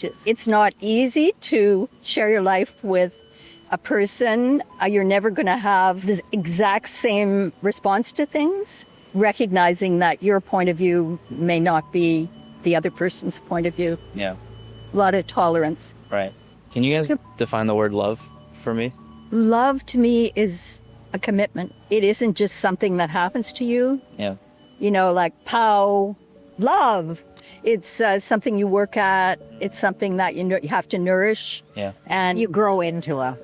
It's not easy to share your life with a person. You're never going to have the exact same response to things, recognizing that your point of view may not be the other person's point of view. Yeah. A lot of tolerance. Right. Can you guys define the word love for me? Love to me is a commitment. It isn't just something that happens to you. Yeah. You know, like pow, love. It's something you work at. It's something that you have to nourish. Yeah. And You grow into a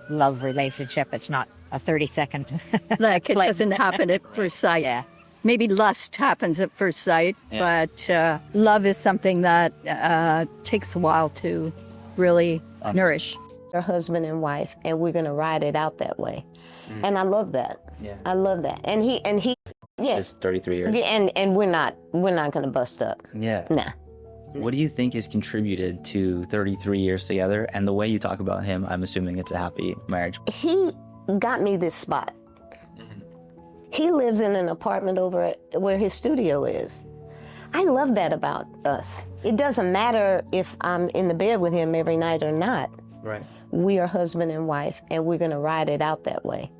love relationship. It's not a 30-second. like it doesn't happen at first sight. Yeah. Maybe lust happens at first sight, Yeah. but love is something that takes a while to really nourish. We're husband and wife, and we're gonna ride it out that way. And I love that. Yeah. I love that. And he, It's 33 years. yeah, and we're not gonna bust up. Yeah. Nah. What do you think has contributed to 33 years together? And the way you talk about him, I'm assuming it's a happy marriage. He got me this spot. He lives in an apartment over where his studio is. I love that about us. It doesn't matter if I'm in the bed with him every night or not. Right. We are husband and wife, and we're gonna ride it out that way.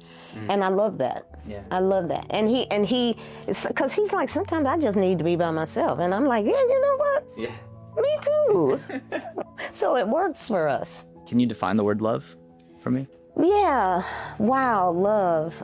And I love that. Yeah. I love that. And he, because he's like, sometimes I just need to be by myself. And I'm like, yeah, you know what? Yeah. Me too. So it works for us. Can you define the word love for me? Yeah. Wow, love.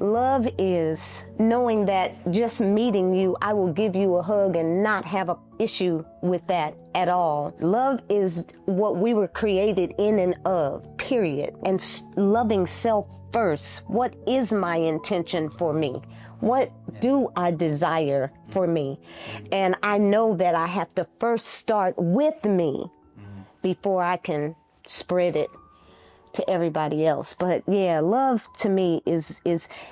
Love is knowing that just meeting you, I will give you a hug and not have an issue with that at all. Love is what we were created in and of, period. And loving self first. What is my intention for me? What do I desire for me? And I know that I have to first start with me before I can spread it to everybody else. But yeah, love to me is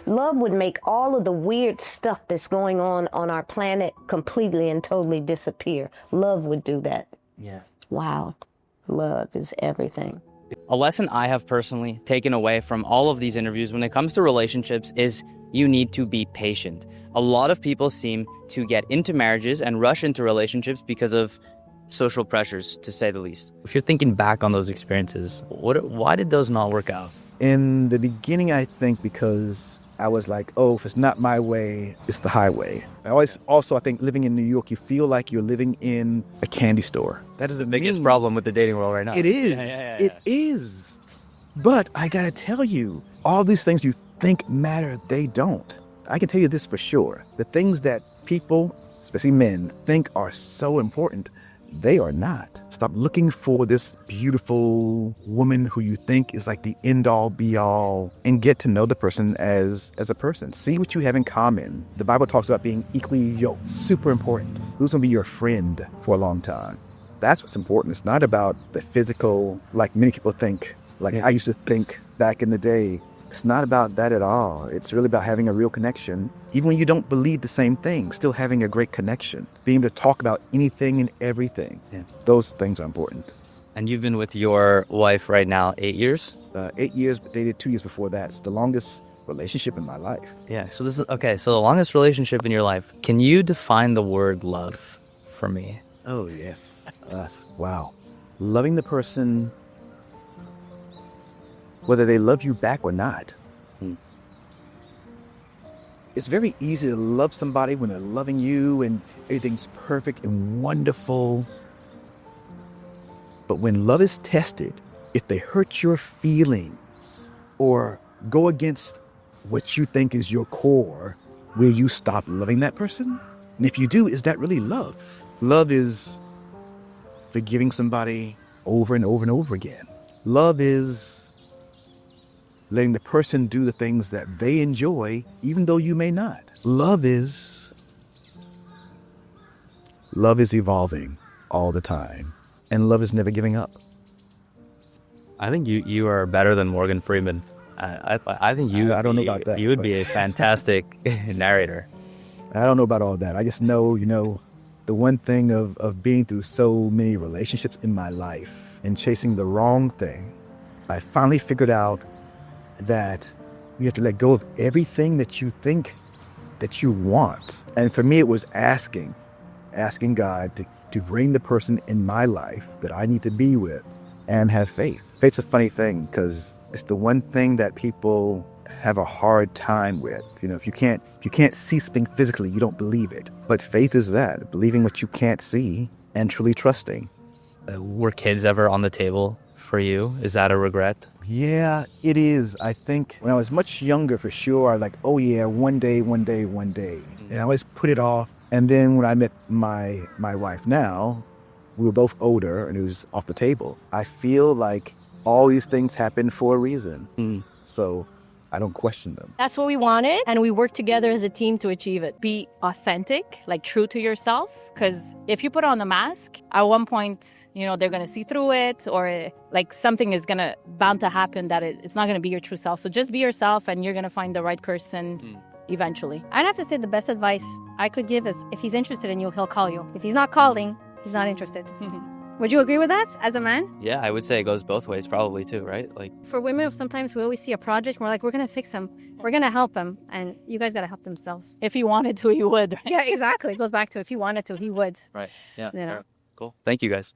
love would make all of the weird stuff that's going on our planet completely and totally disappear. Love would do that. Yeah. Wow. Love is everything. A lesson I have personally taken away from all of these interviews when it comes to relationships is you need to be patient. A lot of people seem to get into marriages and rush into relationships because of social pressures, to say the least. If you're thinking back on those experiences, why did those not work out? In the beginning, I think because I was like, oh, if it's not my way, it's the highway. I think living in New York, you feel like you're living in a candy store. That is The biggest problem with the dating world right now. It is. It is. But I gotta tell you, all these things you think matter, they don't. I can tell you this for sure. The things that people, especially men, think are so important, they are not. Stop looking for this beautiful woman who you think is like the end-all, be-all, and get to know the person as a person. See what you have in common. The Bible talks about being equally yoked. Super important. Who's gonna be your friend for a long time? That's what's important. It's not about the physical, like many people think. Like I used to think back in the day. It's not about that at all. It's really about having a real connection. Even when you don't believe the same thing, still having a great connection. Being able to talk about anything and everything. Yeah. Those things are important. And you've been with your wife right now 8 years? 8 years, but dated 2 years before that. It's the longest relationship in my life. Yeah, so this is, okay, so the longest relationship in your life. Can you define the word love for me? Oh, yes. Wow. Loving the person, whether they love you back or not. It's very easy to love somebody when they're loving you and everything's perfect and wonderful. But when love is tested, if they hurt your feelings or go against what you think is your core, will you stop loving that person? And if you do, is that really love? Love is forgiving somebody over and over and over again. Love is letting the person do the things that they enjoy, even though you may not. Love is evolving all the time, and love is never giving up. I think you are better than Morgan Freeman. I think you. I don't know about that, You would but- be a fantastic narrator. I don't know about all that. I just know, the one thing of being through so many relationships in my life and chasing the wrong thing, I finally figured out that you have to let go of everything that you think that you want. And for me, it was asking God to to bring the person in my life that I need to be with and have faith. Faith's a funny thing because it's the one thing that people have a hard time with. You know, if you can't see something physically, you don't believe it. But faith is that, believing what you can't see and truly trusting. Were kids ever on the table for you? Is that a regret? Yeah, it is. I think when I was much younger, for sure, I was like, oh yeah, one day. And I always put it off. And then when I met my wife now, we were both older and it was off the table. I feel like all these things happen for a reason. So I don't question them. That's what we wanted, and we worked together as a team to achieve it. Be authentic, like true to yourself, because if you put on the mask, at one point, you know, they're going to see through it, or like something is bound to happen that it's not going to be your true self. So just be yourself, and you're going to find the right person eventually. I'd have to say the best advice I could give is if he's interested in you, he'll call you. If he's not calling, he's not interested. Would you agree with that as a man? Yeah, I would say it goes both ways probably too, right? Like For women, sometimes we always see a project and we're like, we're going to fix him. We're going to help him. And you guys got to help themselves. If he wanted to, he would. Right? Yeah, exactly. It goes back to if he wanted to, he would. Right. Yeah. You know. Cool. Thank you guys.